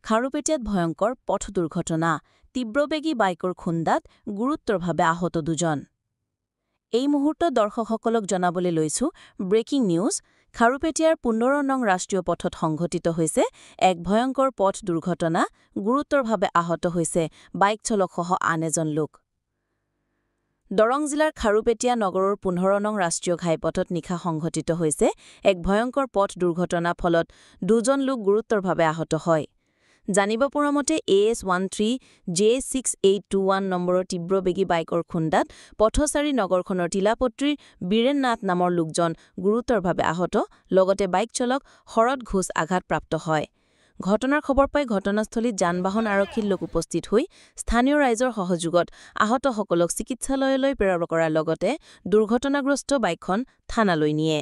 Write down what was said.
খাৰুপেটিয়াত ভয়ংকৰ পথ দুৰ্ঘটনা তীব্ৰবেগী বাইকৰ খুন্দাত গুৰুতৰভাৱে আহত দুজন এই মুহূৰ্তত দৰ্শকসকলক জনাবলৈ লৈছো ব্ৰেকিং নিউজ খাৰুপেটিয়াৰ ১৫ নং ৰাষ্ট্ৰীয় পথত সংঘটিত হৈছে এক ভয়ংকৰ পথ দুৰ্ঘটনা গুৰুতৰভাৱে আহত হৈছে বাইক চালকসহ আন এজন লোক দৰং জিলাৰ খাৰুপেটিয়া নগৰৰ ১৫ নং ৰাষ্ট্ৰীয় ঘাইপথত নিশা সংঘটিত হৈছে এক ভয়ংকৰ পথ দুৰ্ঘটনা ফলত দুজন লোক গুৰুতৰভাৱে আহত হয় জানিব পৰা মতে AS13J6821 নম্বৰৰ তীব্ৰবেগী বাইকৰ খুন্দাত পথচাৰী নগৰখনৰ টিলাপট্টিৰ বীৰেন নাথ নামৰ লোকজন গুৰুতৰভাৱে আহত লগতে বাইক চালক শৰৎ ঘোষ আঘাতপ্ৰাপ্ত হয় ঘটনাৰ খবৰ পাই ঘটনাস্থলীত যান-বাহন আৰক্ষীৰ লোক উপস্থিত হৈ স্থানীয় ৰাইজৰ সহযোগত আহতসকলক চিকিৎসালয়লৈ প্ৰেৰণ কৰাৰ লগতে দুৰ্ঘটনাগ্ৰস্ত বাইকখন থানালৈ নিয়ে